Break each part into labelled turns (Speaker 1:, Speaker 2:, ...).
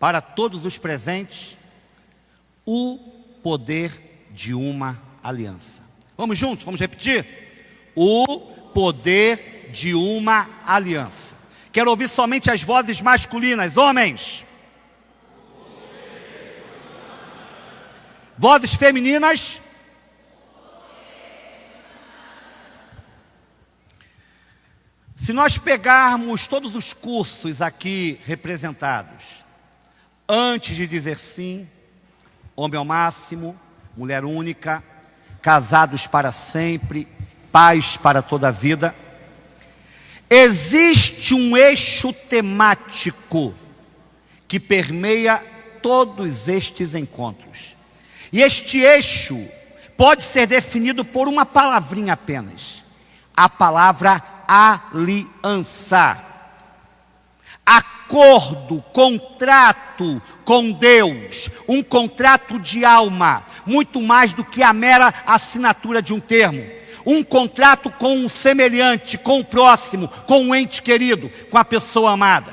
Speaker 1: para todos os presentes, o poder de uma aliança. Vamos juntos, vamos repetir? O poder de uma aliança. Quero ouvir somente as vozes masculinas, homens. Vozes femininas. Se nós pegarmos todos os cursos aqui representados, antes de dizer sim, homem ao máximo, mulher única, casados para sempre, paz para toda a vida, existe um eixo temático que permeia todos estes encontros. E este eixo pode ser definido por uma palavrinha apenas. A palavra aliança. Acordo, contrato com Deus. Um contrato de alma. Muito mais do que a mera assinatura de um termo. Um contrato com um semelhante, com o próximo, com um ente querido, com a pessoa amada.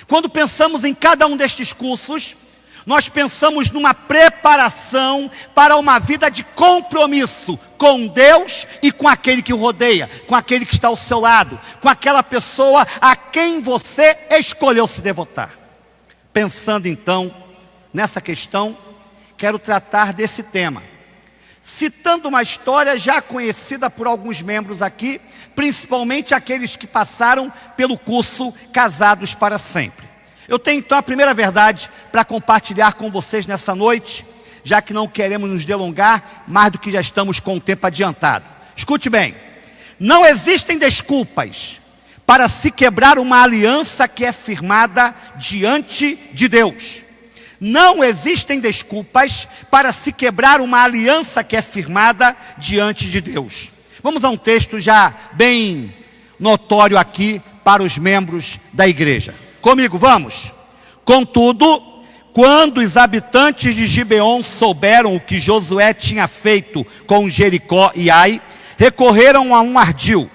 Speaker 1: Quando pensamos em cada um destes cursos, nós pensamos numa preparação para uma vida de compromisso com Deus e com aquele que o rodeia, com aquele que está ao seu lado, com aquela pessoa a quem você escolheu se devotar. Pensando então nessa questão, quero tratar desse tema, citando uma história já conhecida por alguns membros aqui, principalmente aqueles que passaram pelo curso Casados para Sempre. Eu tenho então a primeira verdade para compartilhar com vocês nessa noite, já que não queremos nos delongar mais do que já estamos com o tempo adiantado. Escute bem, não existem desculpas para se quebrar uma aliança que é firmada diante de Deus. Não existem desculpas para se quebrar uma aliança que é firmada diante de Deus. Vamos a um texto já bem notório aqui para os membros da igreja. Comigo, vamos. Contudo, quando os habitantes de Gibeon souberam o que Josué tinha feito com Jericó e Ai, recorreram a um ardil.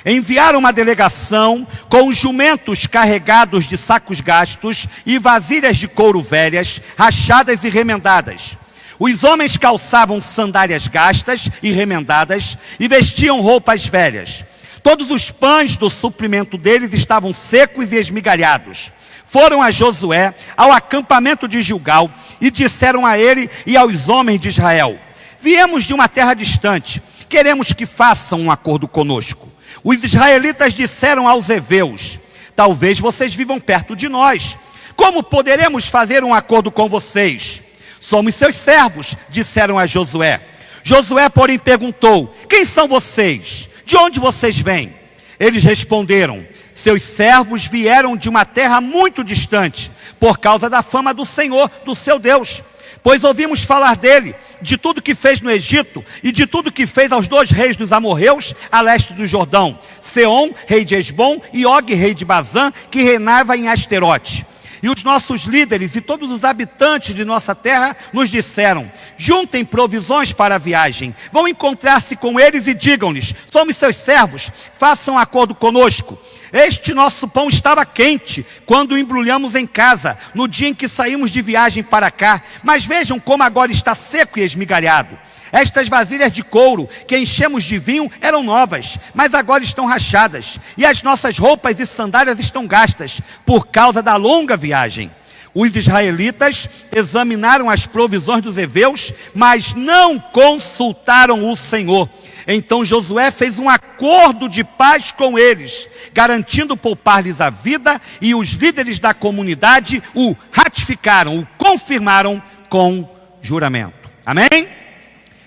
Speaker 1: Enviaram uma delegação com jumentos carregados de sacos gastos e vasilhas de couro velhas, rachadas e remendadas. Os homens calçavam sandálias gastas e remendadas e vestiam roupas velhas. Todos os pães do suprimento deles estavam secos e esmigalhados. Foram a Josué, ao acampamento de Gilgal, e disseram a ele e aos homens de Israel: viemos de uma terra distante, queremos que façam um acordo conosco. Os israelitas disseram aos heveus: talvez vocês vivam perto de nós. Como poderemos fazer um acordo com vocês? Somos seus servos, disseram a Josué. Josué, porém, perguntou: quem são vocês? De onde vocês vêm? Eles responderam: seus servos vieram de uma terra muito distante, por causa da fama do Senhor, do seu Deus. Pois ouvimos falar dele, de tudo que fez no Egito, e de tudo que fez aos 2 reis dos amorreus, a leste do Jordão, Seom, rei de Esbom, e Og, rei de Bazã, que reinava em Asterote. E os nossos líderes e todos os habitantes de nossa terra nos disseram: juntem provisões para a viagem, vão encontrar-se com eles e digam-lhes: somos seus servos, façam acordo conosco. Este nosso pão estava quente quando o embrulhamos em casa, no dia em que saímos de viagem para cá, mas vejam como agora está seco e esmigalhado. Estas vasilhas de couro que enchemos de vinho eram novas, mas agora estão rachadas, e as nossas roupas e sandálias estão gastas, por causa da longa viagem. Os israelitas examinaram as provisões dos heveus, mas não consultaram o Senhor. Então Josué fez um acordo de paz com eles, garantindo poupar-lhes a vida, e os líderes da comunidade o ratificaram, o confirmaram com juramento. Amém?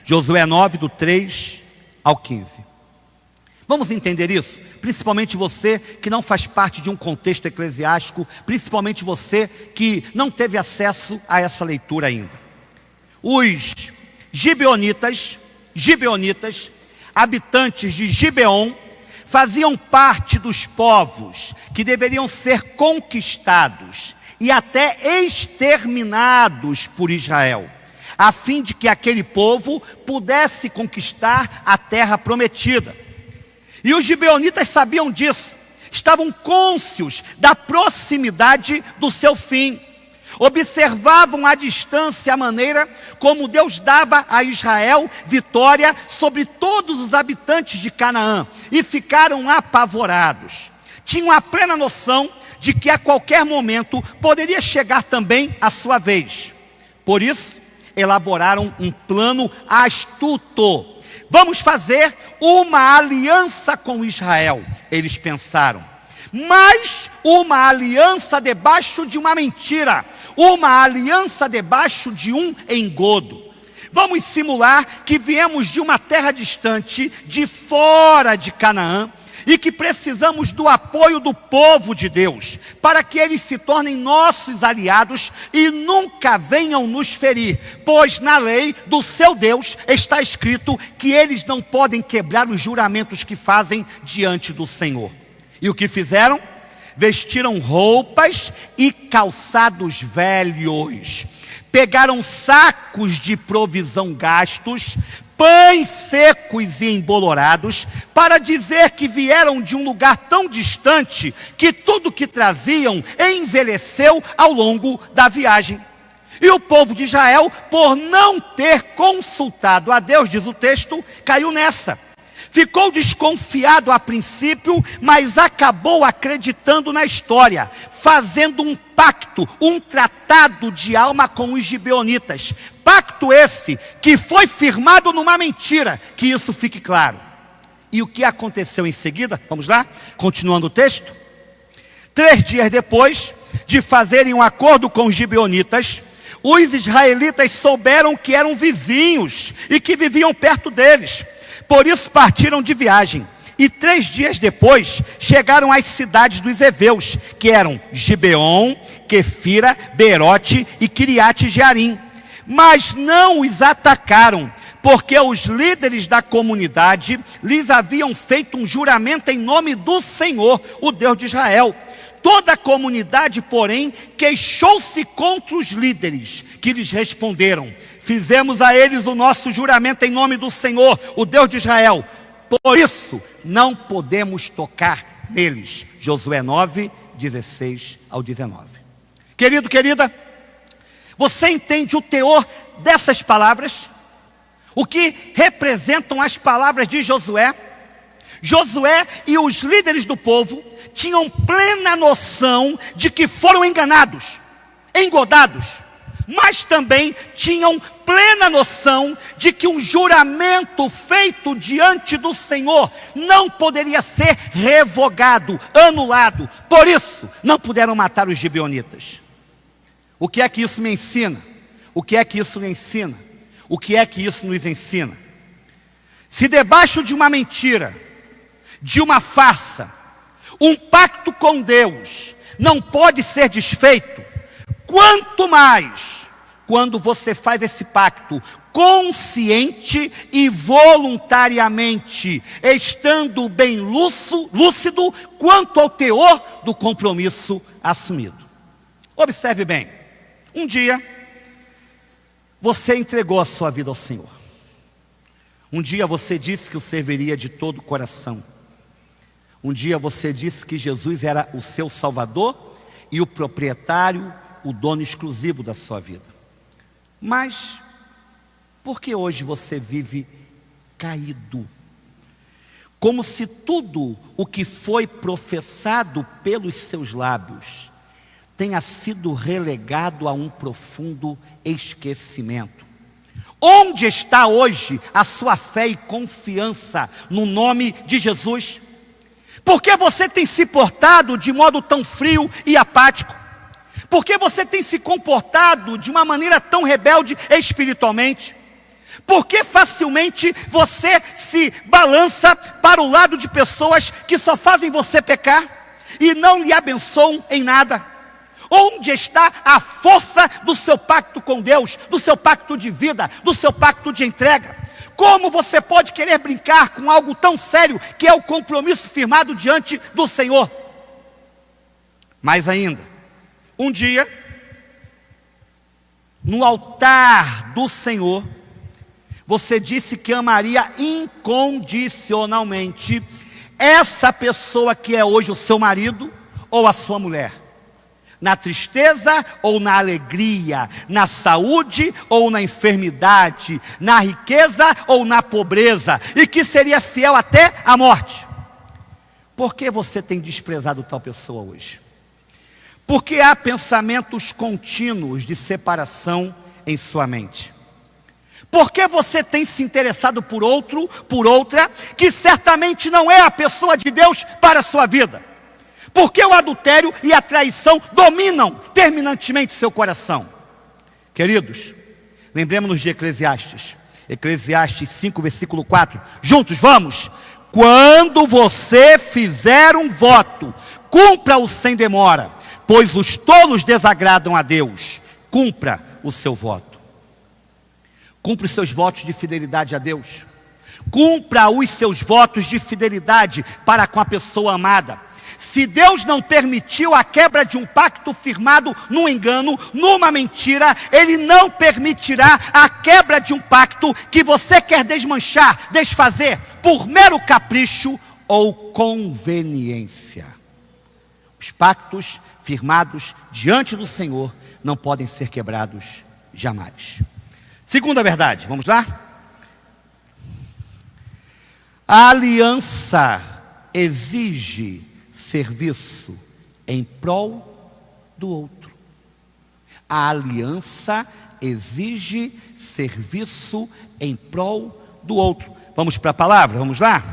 Speaker 1: Josué 9, do 3 ao 15. Vamos entender isso? Principalmente você que não faz parte de um contexto eclesiástico, principalmente você que não teve acesso a essa leitura ainda. Os gibeonitas, habitantes de Gibeon, faziam parte dos povos que deveriam ser conquistados e até exterminados por Israel, a fim de que aquele povo pudesse conquistar a terra prometida. E os gibeonitas sabiam disso, estavam cônscios da proximidade do seu fim. Observavam à distância a maneira como Deus dava a Israel vitória sobre todos os habitantes de Canaã e ficaram apavorados. Tinham a plena noção de que a qualquer momento poderia chegar também a sua vez. Por isso, elaboraram um plano astuto. Vamos fazer uma aliança com Israel, eles pensaram. Mas uma aliança debaixo de uma mentira, uma aliança debaixo de um engodo. Vamos simular que viemos de uma terra distante, de fora de Canaã, e que precisamos do apoio do povo de Deus, para que eles se tornem nossos aliados e nunca venham nos ferir, pois na lei do seu Deus está escrito que eles não podem quebrar os juramentos que fazem diante do Senhor. E o que fizeram? Vestiram roupas e calçados velhos, pegaram sacos de provisão gastos, pães secos e embolorados, para dizer que vieram de um lugar tão distante que tudo que traziam envelheceu ao longo da viagem. E o povo de Israel, por não ter consultado a Deus, diz o texto, caiu nessa. Ficou desconfiado a princípio, mas acabou acreditando na história, fazendo um pacto, um tratado de alma com os gibeonitas. Pacto esse que foi firmado numa mentira, que isso fique claro. E o que aconteceu em seguida? Vamos lá, continuando o texto. 3 dias depois de fazerem um acordo com os gibeonitas, os israelitas souberam que eram vizinhos e que viviam perto deles. Por isso partiram de viagem, e 3 dias depois chegaram às cidades dos heveus, que eram Gibeon, Quefira, Beerote e Kiriate Jearim. Mas não os atacaram, porque os líderes da comunidade lhes haviam feito um juramento em nome do Senhor, o Deus de Israel. Toda a comunidade, porém, queixou-se contra os líderes, que lhes responderam: fizemos a eles o nosso juramento em nome do Senhor, o Deus de Israel. Por isso, não podemos tocar neles. Josué 9, 16 ao 19. Querido, querida, você entende o teor dessas palavras? O que representam as palavras de Josué? Josué e os líderes do povo tinham plena noção de que foram enganados, engodados, mas também tinham plena noção de que um juramento feito diante do Senhor não poderia ser revogado, anulado. Por isso, não puderam matar os gibeonitas. O que é que isso me ensina? O que é que isso me ensina? O que é que isso nos ensina? Se debaixo de uma mentira, de uma farsa, um pacto com Deus não pode ser desfeito, quanto mais quando você faz esse pacto consciente e voluntariamente, estando bem lúcido quanto ao teor do compromisso assumido. Observe bem, um dia você entregou a sua vida ao Senhor. Um dia você disse que o serviria de todo o coração. Um dia você disse que Jesus era o seu Salvador e o proprietário, o dono exclusivo da sua vida. Mas, por que hoje você vive caído? Como se tudo o que foi professado pelos seus lábios tenha sido relegado a um profundo esquecimento. Onde está hoje a sua fé e confiança no nome de Jesus? Por que você tem se portado de modo tão frio e apático? Por que você tem se comportado de uma maneira tão rebelde espiritualmente? Por que facilmente você se balança para o lado de pessoas que só fazem você pecar e não lhe abençoam em nada? Onde está a força do seu pacto com Deus, do seu pacto de vida, do seu pacto de entrega? Como você pode querer brincar com algo tão sério que é o compromisso firmado diante do Senhor? Mais ainda, um dia, no altar do Senhor, você disse que amaria incondicionalmente essa pessoa que é hoje o seu marido ou a sua mulher. Na tristeza ou na alegria, na saúde ou na enfermidade, na riqueza ou na pobreza, e que seria fiel até a morte. Por que você tem desprezado tal pessoa hoje? Porque há pensamentos contínuos de separação em sua mente. Por que você tem se interessado por outro, por outra, que certamente não é a pessoa de Deus para a sua vida? Porque o adultério e a traição dominam terminantemente seu coração. Queridos, lembremos-nos de Eclesiastes. Eclesiastes 5, versículo 4. Juntos, vamos. Quando você fizer um voto, cumpra-o sem demora, pois os tolos desagradam a Deus. Cumpra o seu voto. Cumpra os seus votos de fidelidade a Deus. Cumpra os seus votos de fidelidade para com a pessoa amada. Se Deus não permitiu a quebra de um pacto firmado num engano, numa mentira, Ele não permitirá a quebra de um pacto que você quer desmanchar, desfazer, por mero capricho ou conveniência. Os pactos firmados diante do Senhor não podem ser quebrados jamais. Segunda verdade, vamos lá? A aliança exige serviço em prol do outro. A aliança exige serviço em prol do outro. Vamos para a palavra, vamos lá?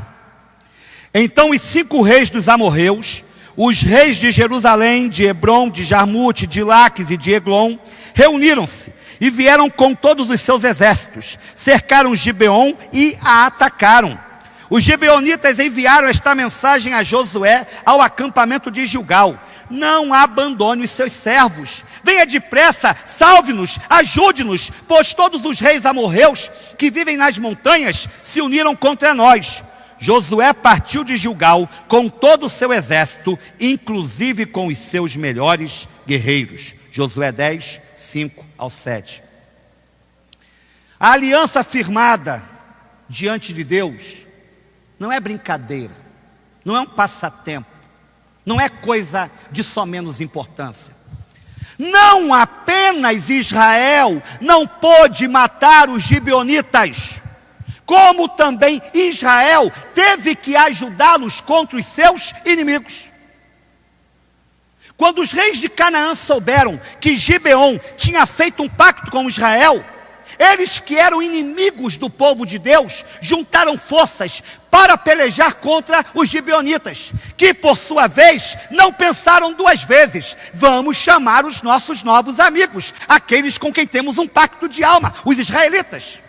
Speaker 1: Então os 5 reis dos amorreus, os reis de Jerusalém, de Hebrom, de Jarmute, de Laques e de Eglon, reuniram-se e vieram com todos os seus exércitos, cercaram Gibeon e a atacaram. Os gibeonitas enviaram esta mensagem a Josué ao acampamento de Gilgal: não abandone os seus servos, venha depressa, salve-nos, ajude-nos, pois todos os reis amorreus que vivem nas montanhas se uniram contra nós. Josué partiu de Gilgal com todo o seu exército, inclusive com os seus melhores guerreiros. Josué 10, 5 ao 7. A aliança firmada diante de Deus não é brincadeira, não é um passatempo, não é coisa de só menos importância. Não apenas Israel não pôde matar os gibeonitas, como também Israel teve que ajudá-los contra os seus inimigos. Quando os reis de Canaã souberam que Gibeon tinha feito um pacto com Israel, eles que eram inimigos do povo de Deus, juntaram forças para pelejar contra os gibeonitas, que por sua vez não pensaram 2 vezes: vamos chamar os nossos novos amigos, aqueles com quem temos um pacto de alma, os israelitas.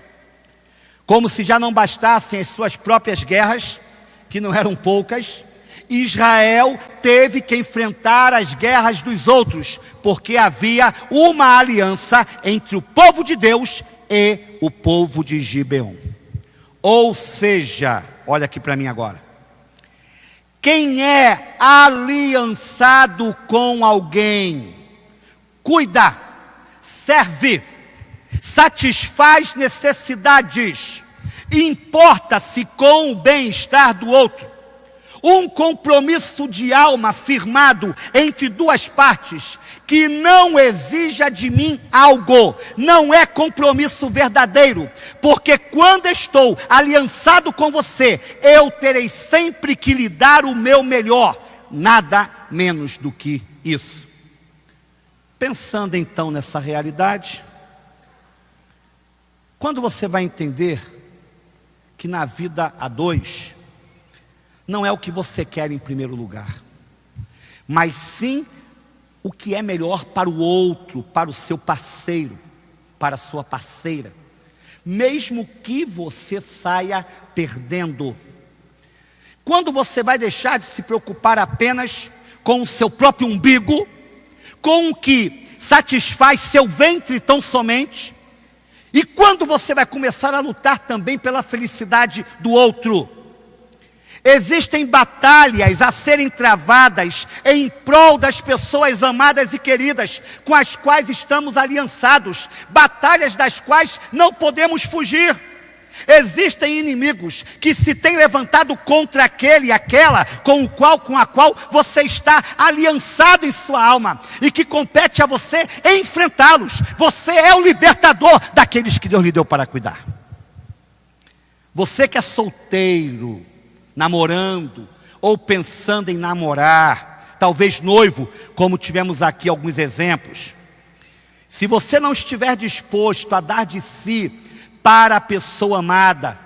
Speaker 1: Como se já não bastassem as suas próprias guerras, que não eram poucas, Israel teve que enfrentar as guerras dos outros, porque havia uma aliança entre o povo de Deus e o povo de Gibeon. Ou seja, olha aqui para mim agora, quem é aliançado com alguém, cuida, serve, satisfaz necessidades, importa-se com o bem-estar do outro. Um compromisso de alma firmado entre 2 partes, que não exija de mim algo, não é compromisso verdadeiro, porque quando estou aliançado com você, eu terei sempre que lhe dar o meu melhor, nada menos do que isso. Pensando então nessa realidade, quando você vai entender que na vida a 2, não é o que você quer em primeiro lugar, mas sim o que é melhor para o outro, para o seu parceiro, para a sua parceira, mesmo que você saia perdendo. Quando você vai deixar de se preocupar apenas com o seu próprio umbigo, com o que satisfaz seu ventre tão somente, e quando você vai começar a lutar também pela felicidade do outro. Existem batalhas a serem travadas em prol das pessoas amadas e queridas com as quais estamos aliançados, batalhas das quais não podemos fugir. Existem inimigos que se têm levantado contra aquele e aquela com a qual você está aliançado em sua alma, e que compete a você enfrentá-los. Você é o libertador daqueles que Deus lhe deu para cuidar. Você que é solteiro, namorando, ou pensando em namorar, talvez noivo, como tivemos aqui alguns exemplos. Se você não estiver disposto a dar de si para a pessoa amada,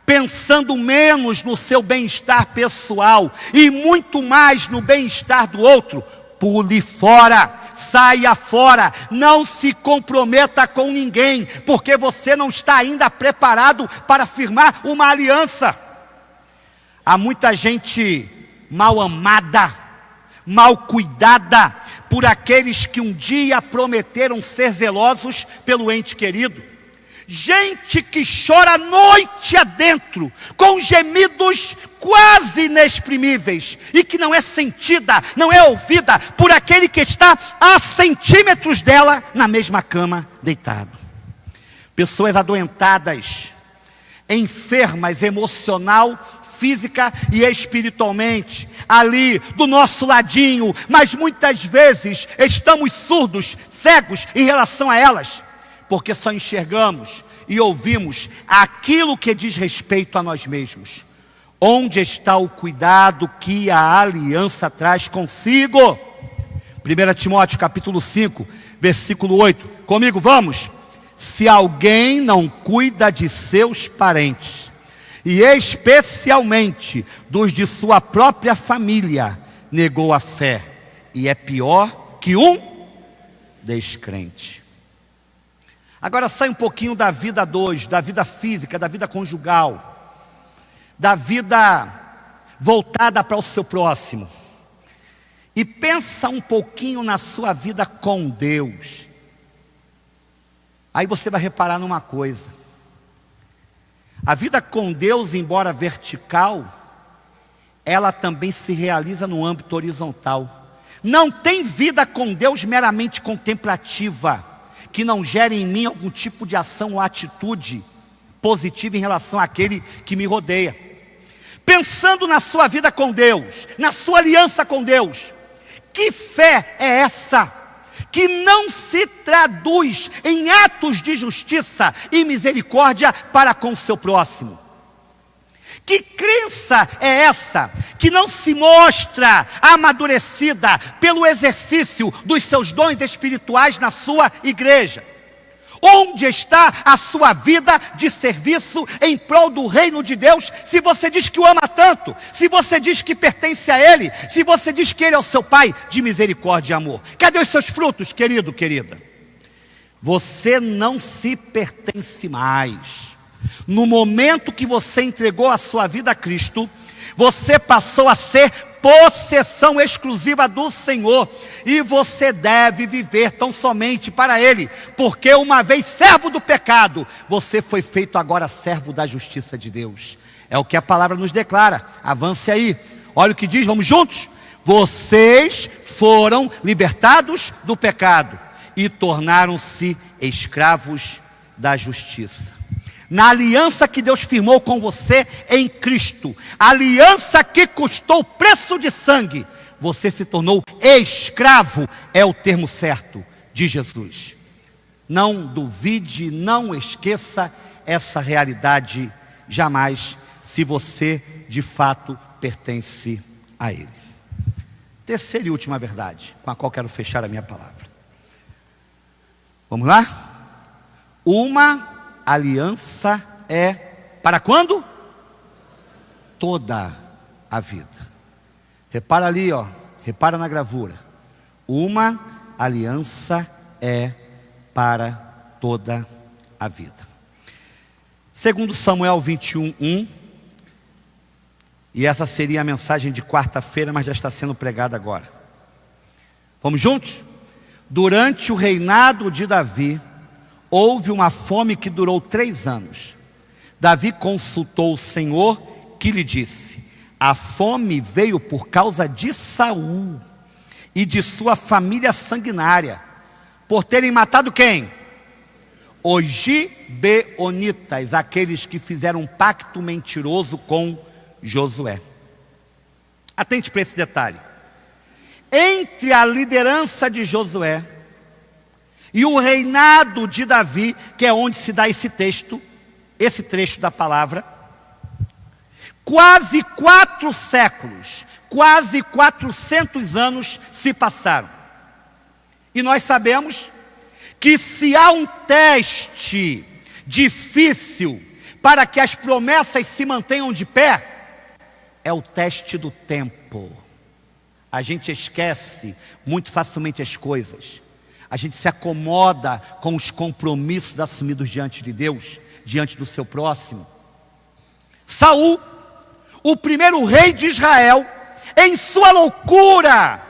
Speaker 1: pensando menos no seu bem-estar pessoal e muito mais no bem-estar do outro, pule fora, saia fora, não se comprometa com ninguém, porque você não está ainda preparado para firmar uma aliança. Há muita gente mal amada, mal cuidada por aqueles que um dia prometeram ser zelosos pelo ente querido. Gente que chora noite adentro, com gemidos quase inexprimíveis, e que não é sentida, não é ouvida por aquele que está a centímetros dela na mesma cama, deitado. Pessoas adoentadas, enfermas emocional, física e espiritualmente, ali do nosso ladinho, mas muitas vezes estamos surdos, cegos em relação a elas, porque só enxergamos e ouvimos aquilo que diz respeito a nós mesmos. Onde está o cuidado que a aliança traz consigo? 1 Timóteo capítulo 5, versículo 8. Comigo, vamos? Se alguém não cuida de seus parentes, e especialmente dos de sua própria família, negou a fé, e é pior que um descrente. Agora sai um pouquinho da vida dois, da vida física, da vida conjugal, da vida voltada para o seu próximo, e pensa um pouquinho na sua vida com Deus. Aí você vai reparar numa coisa: a vida com Deus, embora vertical, ela também se realiza no âmbito horizontal. Não tem vida com Deus meramente contemplativa, que não gere em mim algum tipo de ação ou atitude positiva em relação àquele que me rodeia. Pensando na sua vida com Deus, na sua aliança com Deus, que fé é essa que não se traduz em atos de justiça e misericórdia para com o seu próximo? Que crença é essa que não se mostra amadurecida pelo exercício dos seus dons espirituais na sua igreja? Onde está a sua vida de serviço em prol do reino de Deus, se você diz que o ama tanto, se você diz que pertence a Ele, se você diz que Ele é o seu Pai de misericórdia e amor? Cadê os seus frutos, querido, querida? Você não se pertence mais. No momento que você entregou a sua vida a Cristo, você passou a ser possessão exclusiva do Senhor, e você deve viver tão somente para Ele, porque uma vez servo do pecado, você foi feito agora servo da justiça de Deus. É o que a palavra nos declara. Avance aí, olha o que diz, vamos juntos? Vocês foram libertados do pecado e tornaram-se escravos da justiça. Na aliança que Deus firmou com você em Cristo, aliança que custou preço de sangue, você se tornou escravo, é o termo certo, de Jesus. Não duvide, não esqueça essa realidade jamais, se você de fato pertence a Ele. Terceira e última verdade, com a qual quero fechar a minha palavra. Vamos lá? Uma aliança é para quando? Toda a vida. Repara ali, ó, repara na gravura. Uma aliança é para toda a vida. Segundo Samuel 21:1, e essa seria a mensagem de quarta-feira, mas já está sendo pregada agora. Vamos juntos? Durante o reinado de Davi, houve uma fome que durou 3 anos. Davi consultou o Senhor, que lhe disse: a fome veio por causa de Saul e de sua família sanguinária, por terem matado quem? Os gibeonitas, aqueles que fizeram um pacto mentiroso com Josué. Atente para esse detalhe. Entre a liderança de Josué e o reinado de Davi, que é onde se dá esse texto, esse trecho da palavra, quase 4 séculos, quase 400 anos se passaram. E nós sabemos que se há um teste difícil para que as promessas se mantenham de pé, é o teste do tempo. A gente esquece muito facilmente as coisas. A gente se acomoda com os compromissos assumidos diante de Deus, diante do seu próximo. Saul, o primeiro rei de Israel, em sua loucura,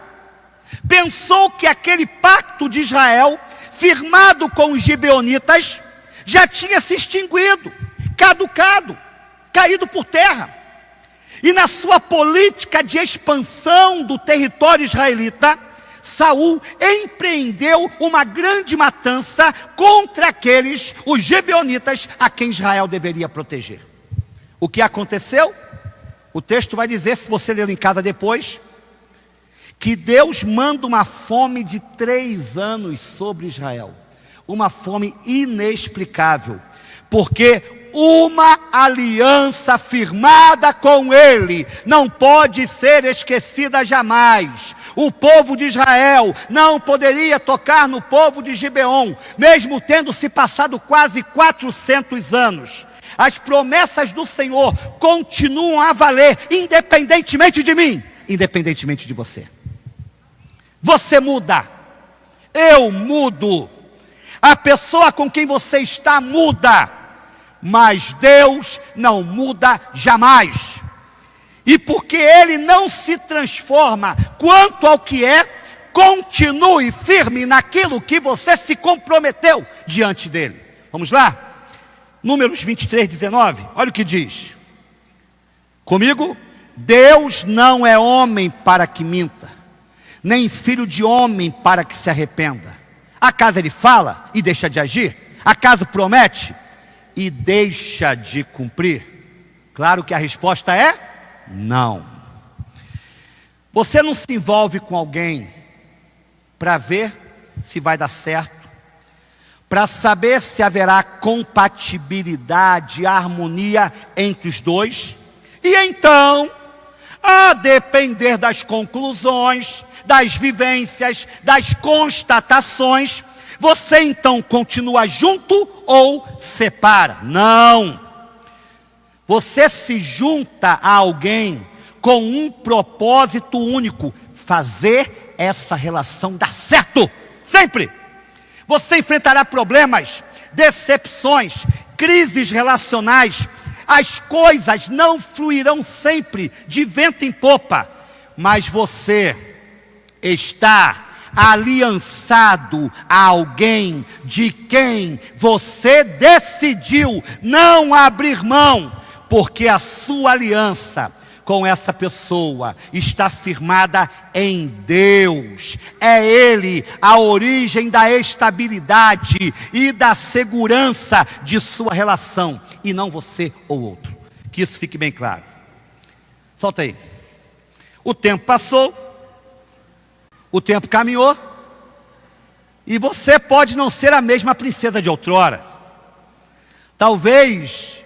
Speaker 1: pensou que aquele pacto de Israel, firmado com os gibeonitas, já tinha se extinguido, caducado, caído por terra. E na sua política de expansão do território israelita, Saul empreendeu uma grande matança contra aqueles, os gibeonitas, a quem Israel deveria proteger. O que aconteceu? O texto vai dizer, se você ler em casa depois, que Deus manda uma fome de 3 anos sobre Israel. Uma fome inexplicável, porque uma aliança firmada com ele não pode ser esquecida jamais. O povo de Israel não poderia tocar no povo de Gibeon, mesmo tendo se passado quase 400 anos. As promessas do Senhor continuam a valer, independentemente de mim, independentemente de você. Você muda, eu mudo, a pessoa com quem você está muda, mas Deus não muda jamais. E porque Ele não se transforma quanto ao que é, continue firme naquilo que você se comprometeu diante dEle. Vamos lá? Números 23, 19, olha o que diz. Comigo? Deus não é homem para que minta, nem filho de homem para que se arrependa. Acaso Ele fala e deixa de agir? Acaso promete e deixa de cumprir? Claro que a resposta é não. Você não se envolve com alguém para ver se vai dar certo, para saber se haverá compatibilidade, harmonia entre os dois, e então, a depender das conclusões, das vivências, das constatações, você então continua junto ou separa? Não. Você se junta a alguém com um propósito único: fazer essa relação dar certo, sempre. Você enfrentará problemas, decepções, crises relacionais. As coisas não fluirão sempre de vento em popa, mas você está aliançado a alguém de quem você decidiu não abrir mão, porque a sua aliança com essa pessoa está firmada em Deus. É Ele a origem da estabilidade e da segurança de sua relação, e não você ou outro. Que isso fique bem claro. Solta aí. O tempo passou, o tempo caminhou, e você pode não ser a mesma princesa de outrora. Talvez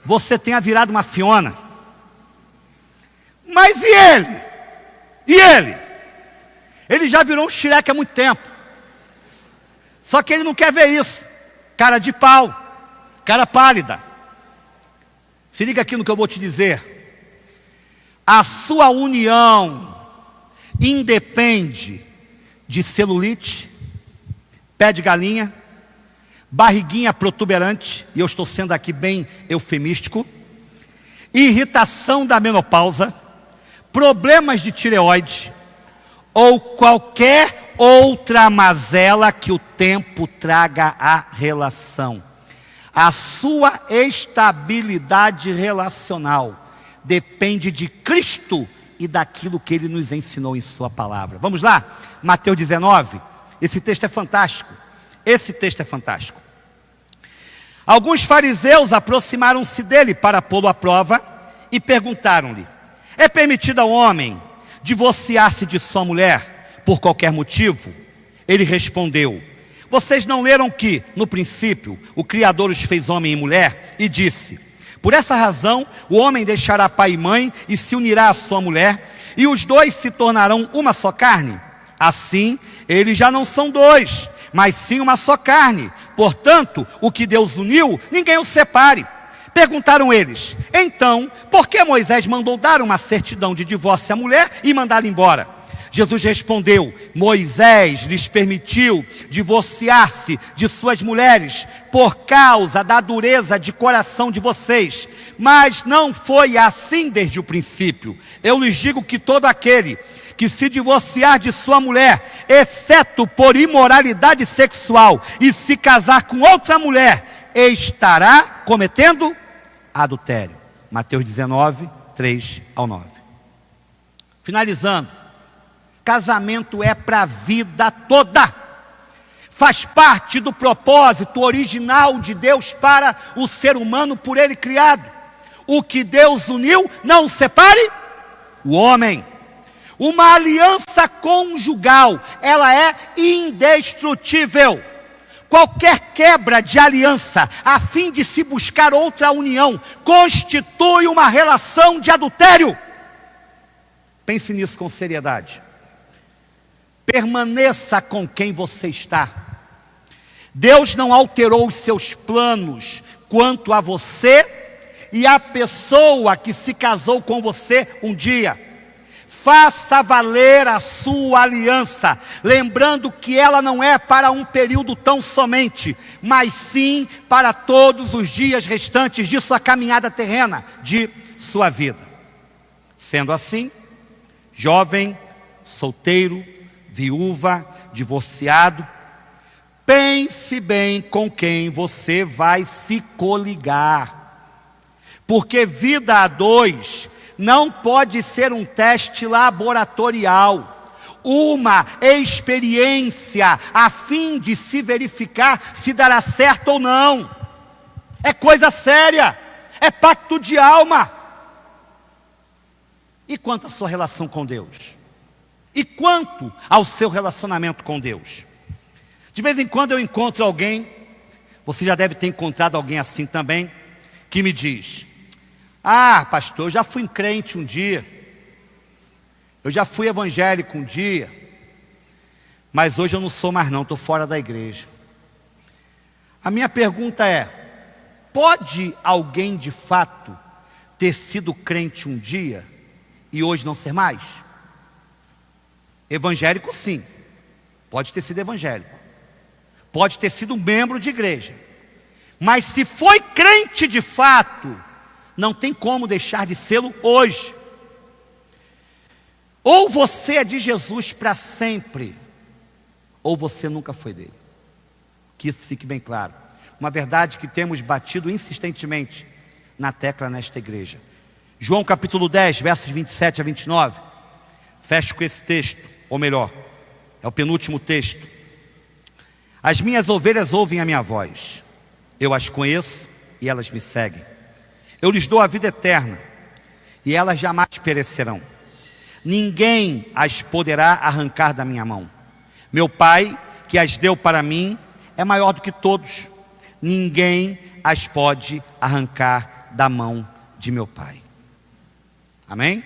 Speaker 1: você tenha virado uma Fiona. Mas e ele? E ele? Ele já virou um Shrek há muito tempo. Só que ele não quer ver isso. Cara de pau, cara pálida. Se liga aqui no que eu vou te dizer. A sua união independe de celulite, pé de galinha, barriguinha protuberante, e eu estou sendo aqui bem eufemístico, irritação da menopausa, problemas de tireoide ou qualquer outra mazela que o tempo traga à relação. A sua estabilidade relacional depende de Cristo e daquilo que Ele nos ensinou em sua palavra. Vamos lá? Mateus 19. Esse texto é fantástico. Esse texto é fantástico. Alguns fariseus aproximaram-se dele para pô-lo à prova e perguntaram-lhe: é permitido ao homem divorciar-se de sua mulher por qualquer motivo? Ele respondeu: vocês não leram que, no princípio, o Criador os fez homem e mulher? E disse: por essa razão, o homem deixará pai e mãe e se unirá à sua mulher, e os dois se tornarão uma só carne. Assim, eles já não são dois, mas sim uma só carne. Portanto, o que Deus uniu, ninguém o separe. Perguntaram eles: então, por que Moisés mandou dar uma certidão de divórcio à mulher e mandá-la embora? Jesus respondeu: Moisés lhes permitiu divorciar-se de suas mulheres por causa da dureza de coração de vocês, mas não foi assim desde o princípio. Eu lhes digo que todo aquele que se divorciar de sua mulher, exceto por imoralidade sexual, e se casar com outra mulher, estará cometendo adultério. Mateus 19, 3 ao 9. Finalizando, casamento é para a vida toda. Faz parte do propósito original de Deus para o ser humano por ele criado. O que Deus uniu, não separe o homem. Uma aliança conjugal, ela é indestrutível. Qualquer quebra de aliança, a fim de se buscar outra união, constitui uma relação de adultério. Pense nisso com seriedade. Permaneça com quem você está. Deus não alterou os seus planos quanto a você e a pessoa que se casou com você um dia. Faça valer a sua aliança, lembrando que ela não é para um período tão somente, mas sim para todos os dias restantes de sua caminhada terrena, de sua vida. Sendo assim, jovem, solteiro, viúva, divorciado, pense bem com quem você vai se coligar, porque vida a dois não pode ser um teste laboratorial, uma experiência a fim de se verificar se dará certo ou não. É coisa séria, é pacto de alma. E quanto à sua relação com Deus? E quanto ao seu relacionamento com Deus? De vez em quando eu encontro alguém, você já deve ter encontrado alguém assim também, que me diz: ah, pastor, eu já fui crente um dia, eu já fui evangélico um dia, mas hoje eu não sou mais não, estou fora da igreja. A minha pergunta é: pode alguém de fato ter sido crente um dia e hoje não ser mais? Evangélico sim, pode ter sido evangélico, pode ter sido um membro de igreja, mas se foi crente de fato, não tem como deixar de sê-lo hoje. Ou você é de Jesus para sempre, ou você nunca foi dele. Que isso fique bem claro. Uma verdade que temos batido insistentemente na tecla nesta igreja. João capítulo 10, versos 27 a 29. Fecho com esse texto, ou melhor, é o penúltimo texto. As minhas ovelhas ouvem a minha voz, eu as conheço e elas me seguem. Eu lhes dou a vida eterna, e elas jamais perecerão. Ninguém as poderá arrancar da minha mão. Meu Pai, que as deu para mim, é maior do que todos. Ninguém as pode arrancar da mão de meu Pai. Amém?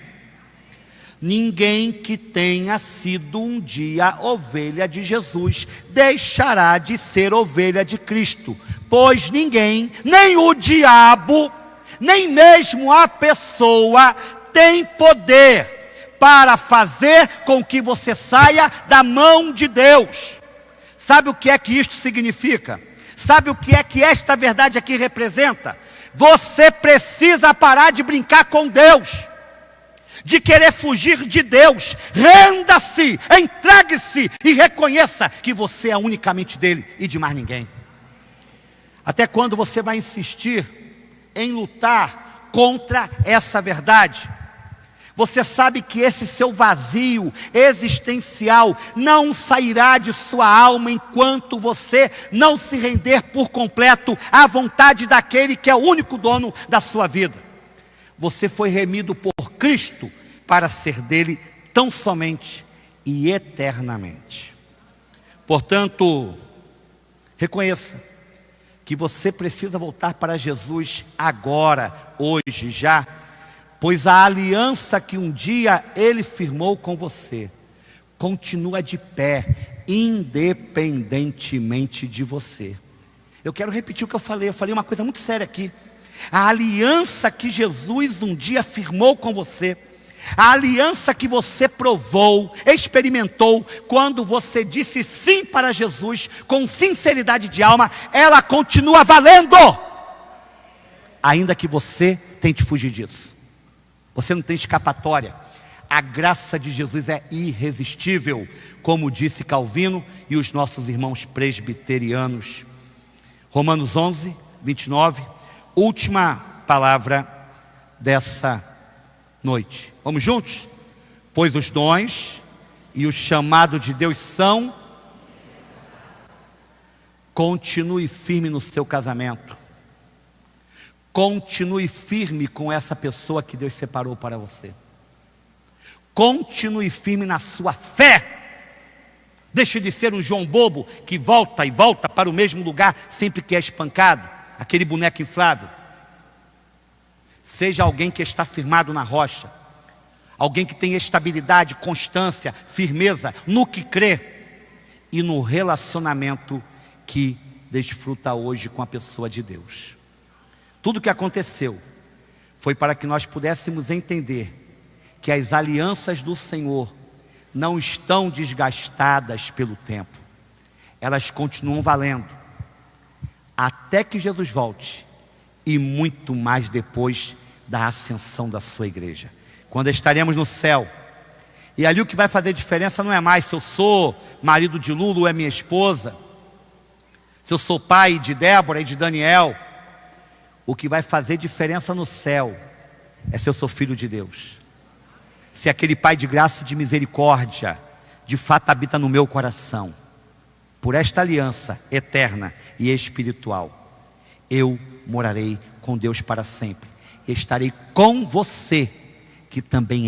Speaker 1: Ninguém que tenha sido um dia ovelha de Jesus deixará de ser ovelha de Cristo, pois ninguém, nem o diabo, nem mesmo a pessoa tem poder para fazer com que você saia da mão de Deus. Sabe o que é que isto significa? Sabe o que é que esta verdade aqui representa? Você precisa parar de brincar com Deus, de querer fugir de Deus. Renda-se, entregue-se e reconheça que você é unicamente dele e de mais ninguém. Até quando você vai insistir em lutar contra essa verdade? Você sabe que esse seu vazio existencial não sairá de sua alma enquanto você não se render por completo à vontade daquele que é o único dono da sua vida. Você foi remido por Cristo para ser dele tão somente e eternamente. Portanto, reconheça que você precisa voltar para Jesus agora, hoje, já, pois a aliança que um dia Ele firmou com você continua de pé, independentemente de você. Eu quero repetir o que eu falei uma coisa muito séria aqui. A aliança que Jesus um dia firmou com você, a aliança que você provou, experimentou, quando você disse sim para Jesus, com sinceridade de alma, ela continua valendo, ainda que você tente fugir disso. Você não tem escapatória. A graça de Jesus é irresistível, como disse Calvino e os nossos irmãos presbiterianos. Romanos 11, 29, última palavra dessa noite. Vamos juntos? Pois os dons e o chamado de Deus são... Continue firme no seu casamento. Continue firme com essa pessoa que Deus separou para você. Continue firme na sua fé. Deixe de ser um João bobo que volta e volta para o mesmo lugar sempre que é espancado, aquele boneco inflável. Seja alguém que está firmado na rocha, alguém que tem estabilidade, constância, firmeza no que crê e no relacionamento que desfruta hoje com a pessoa de Deus. Tudo o que aconteceu foi para que nós pudéssemos entender que as alianças do Senhor não estão desgastadas pelo tempo. Elas continuam valendo até que Jesus volte e muito mais depois da ascensão da sua igreja, quando estaremos no céu. E ali o que vai fazer diferença não é mais se eu sou marido de Lula ou é minha esposa, se eu sou pai de Débora e de Daniel. O que vai fazer diferença no céu é se eu sou filho de Deus, se aquele Pai de graça e de misericórdia de fato habita no meu coração. Por esta aliança eterna e espiritual, eu morarei com Deus para sempre, e estarei com você, que também é